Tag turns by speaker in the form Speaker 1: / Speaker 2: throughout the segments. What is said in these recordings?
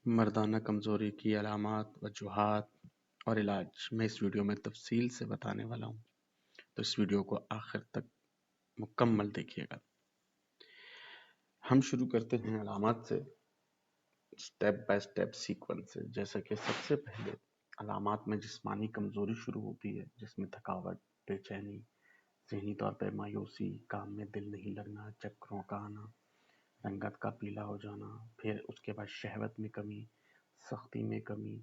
Speaker 1: मर्दाना कमज़ोरी की अलामात, वजूहात और इलाज मैं इस वीडियो में तफसील से बताने वाला हूँ, तो इस वीडियो को आखिर तक मुकम्मल देखिएगा। हम शुरू करते हैं अलामात से, स्टेप बाय स्टेप सीक्वेंस से। जैसा कि सबसे पहले अलामात में जिस्मानी कमज़ोरी शुरू होती है, जिसमें थकावट, बेचैनी, ज़हनी तौर पर मायूसी, काम में दिल नहीं लगना, चक्करों का आना, रंगत का पीला हो जाना, फिर उसके बाद शहवत में कमी, सख्ती में कमी,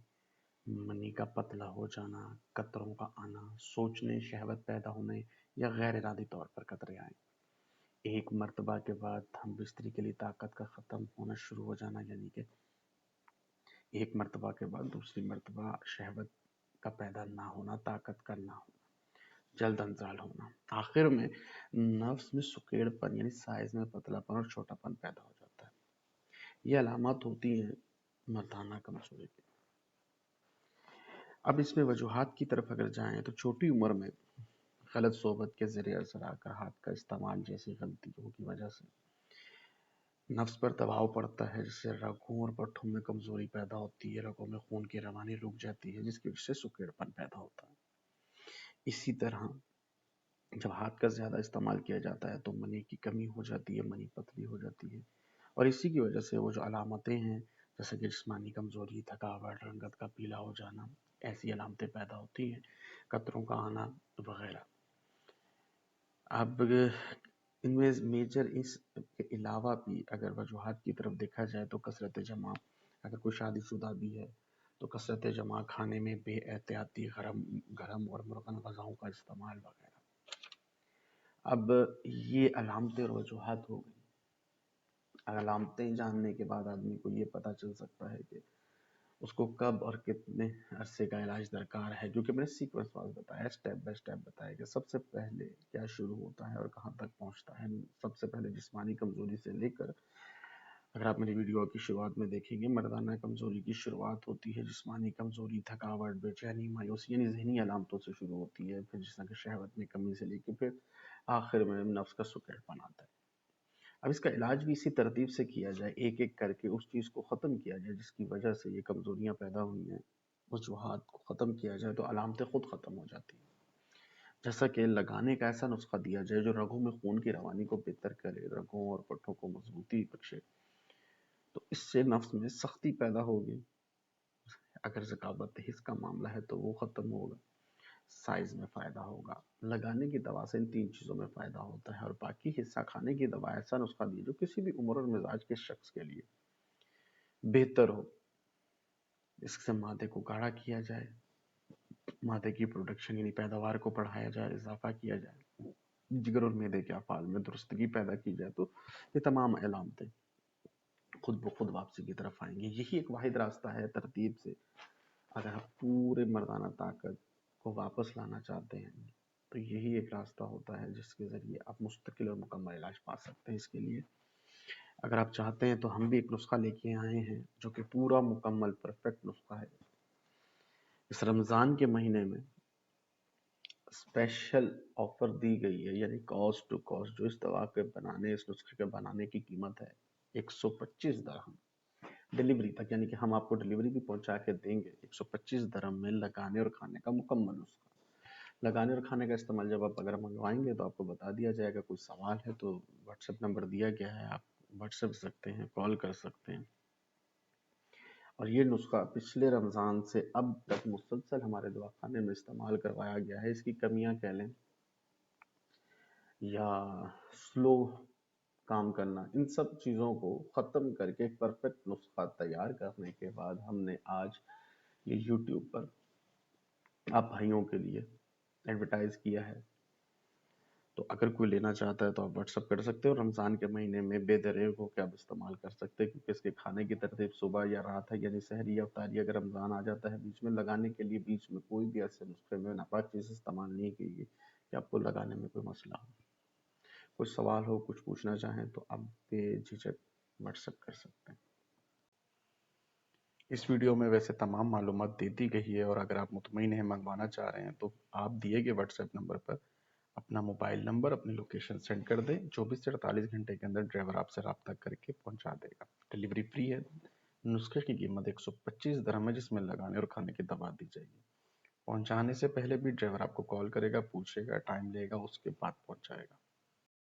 Speaker 1: मनी का पतला हो जाना, कतरों का आना, सोचने, शहवत पैदा होने या गैर इरादी तौर पर कतरे आए। एक मर्तबा के बाद हम बिस्तरी के लिए ताकत का ख़त्म होना शुरू हो जाना, यानी कि एक मर्तबा के बाद दूसरी मर्तबा शहवत का पैदा ना होना, ताकत का ना होना, जल्द अंतराल होना। आखिर में नफ्स में सुकेड़पन यानी साइज में पतलापन और छोटापन पैदा हो जाता है। ये अलामत होती हैं मर्दाना कमजोरी की। अब इसमें वजूहात की तरफ अगर जाएं तो छोटी उम्र में गलत सोबत के ज़रिए असर आकर हाथ का इस्तेमाल जैसी गलतियों की वजह से नफ्स पर दबाव पड़ता है, जिससे रगों और पट्ठों में कमजोरी पैदा होती है, रगों में खून की रवानी रुक जाती है, जिसकी वजह से सुकेड़पन पैदा होता है। इसी तरह जब हाथ का ज़्यादा इस्तेमाल किया जाता है तो मनी की कमी हो जाती है, मनी पतली हो जाती है, और इसी की वजह से वो जो अलामतें हैं, जैसे कि जिस्मानी कमजोरी, थकावट, रंगत का पीला हो जाना, ऐसी अलामतें पैदा होती हैं, कतरों का आना वगैरह। अब इनमें मेजर इसके अलावा भी अगर वजूहात की तरफ देखा जाए तो कसरत जमा, अगर कोई शादीशुदा भी है तो कसरत जमा, खाने में बेएहतियाती गरम और मुर्गन ग़ज़ाओं का इस्तेमाल वगैरह। अब ये अलामतें और वजूहात हो गई। अलामतें जानने के बाद आदमी को ये पता चल सकता है कि उसको कब और कितने अरसे का इलाज दरकार है, क्योंकि मैंने सीक्वेंस वाइज बताया, स्टेप बाय स्टेप बताया कि सबसे पहले क्या शुरू होता है और कहाँ तक पहुँचता है। सबसे पहले जिस्मानी कमजोरी से लेकर, अगर आप मेरी वीडियो की शुरुआत में देखेंगे, मर्दाना कमजोरी की शुरुआत होती है जिस्मानी कमजोरी, थकावट, बेचैनी, मायूसी यानी ज़हनी अलामतों से शुरू होती है, फिर जिस तरह की शहवत में कमी से लेकर फिर आखिर में नफ्स का सुकेड़पन आता है। अब इसका इलाज भी इसी तरतीब से किया जाए, एक एक करके उस चीज़ को ख़त्म किया जाए जिसकी वजह से ये कमज़ोरियाँ पैदा हुई हैं, वजूहात को ख़त्म किया जाए तो अलामतें खुद ख़त्म हो जाती हैं। जैसा कि लगाने का ऐसा नुस्खा दिया जाए जो रगों में खून की रवानी को बेहतर करे, रगों और पट्ठों को मजबूती बख्शे, तो इससे नफ्स में सख्ती पैदा होगी। अगर ज़कावत हिस्स का मामला है तो वो ख़त्म होगा, साइज में फ़ायदा होगा। लगाने की दवा से इन तीन चीज़ों में फ़ायदा होता है, और बाकी हिस्सा खाने की दवा ऐसा नुस्खा दिए जो किसी भी उम्र और मिजाज के शख्स के लिए बेहतर हो। इससे मादे को गाढ़ा किया जाए, मादे की प्रोडक्शन यानी पैदावार को बढ़ाया जाए, इजाफा किया जाए, जिगर और मैदे के अफाल में दुरुस्तगी पैदा की जाए, तो ये तमाम अलामतें खुद ब खुद वापसी की तरफ आएंगी। यही एक वाहिद रास्ता है तरतीब से, अगर आप पूरे मर्दाना ताकत को वापस लाना चाहते हैं तो यही एक रास्ता होता है जिसके ज़रिए आप मुस्तकिल और मुकम्मल इलाज पा सकते हैं। इसके लिए अगर आप चाहते हैं तो हम भी एक नुस्खा लेके आए हैं जो कि पूरा मुकम्मल परफेक्ट नुस्खा है। इस रमज़ान के महीने में स्पेशल ऑफर दी गई है, यानी कॉस्ट टू कॉस्ट। जो इस दवा के बनाने, इस नुस्खे के बनाने की कीमत है 125 दरहम डिलीवरी तक, यानी कि हम आपको डिलीवरी भी पहुंचा के देंगे 125 दरहम में लगाने और खाने का मुकम्मल नुस्खा। लगाने और खाने का इस्तेमाल जब आप अगर मंगवाएंगे तो आपको बता दिया जाएगा। कोई सवाल है तो व्हाट्सएप नंबर दिया गया है, आप व्हाट्सएप सकते हैं, कॉल कर सकते हैं। और ये नुस्खा पिछले रमज़ान से अब तक मुसलसल हमारे दवाखाने में इस्तेमाल करवाया गया है। इसकी कमियां कह लें या स्लो काम करना, इन सब चीज़ों को ख़त्म करके एक परफेक्ट नुस्खा तैयार करने के बाद हमने आज ये यूट्यूब पर आप भाइयों के लिए एडवर्टाइज किया है। तो अगर कोई लेना चाहता है तो आप व्हाट्सअप कर सकते हो। रमज़ान के महीने में बेदरेग होकर आप इस्तेमाल कर सकते हैं, क्योंकि इसके खाने की तरतीब सुबह या रात है, यानी सहरी या इफ्तारी। अगर रमज़ान आ जाता है बीच में, लगाने के लिए बीच में कोई भी ऐसे नुस्खे में नापाक चीज़ इस्तेमाल नहीं कीजिए कि आपको लगाने में कोई मसला हो। कोई सवाल हो, कुछ पूछना चाहें तो आप बेझिझक व्हाट्सएप कर सकते हैं। इस वीडियो में वैसे तमाम मालूमात दे दी गई है, और अगर आप मुतमईन हैं, मंगवाना चाह रहे हैं, तो आप दिए गए व्हाट्सएप नंबर पर अपना मोबाइल नंबर, अपनी लोकेशन सेंड कर दें। 24 से 48 घंटे के अंदर ड्राइवर आपसे रब्ता करके पहुंचा देगा। डिलीवरी फ्री है, نسخے کی قیمت 125 درہم ہے، جس میں لگانے اور کھانے کی دوا دی جائے گی۔ پہنچانے سے پہلے بھی ڈرائیور آپ کو کال کرے گا، پوچھے گا، ٹائم لے گا، اس کے بعد پہنچائے گا۔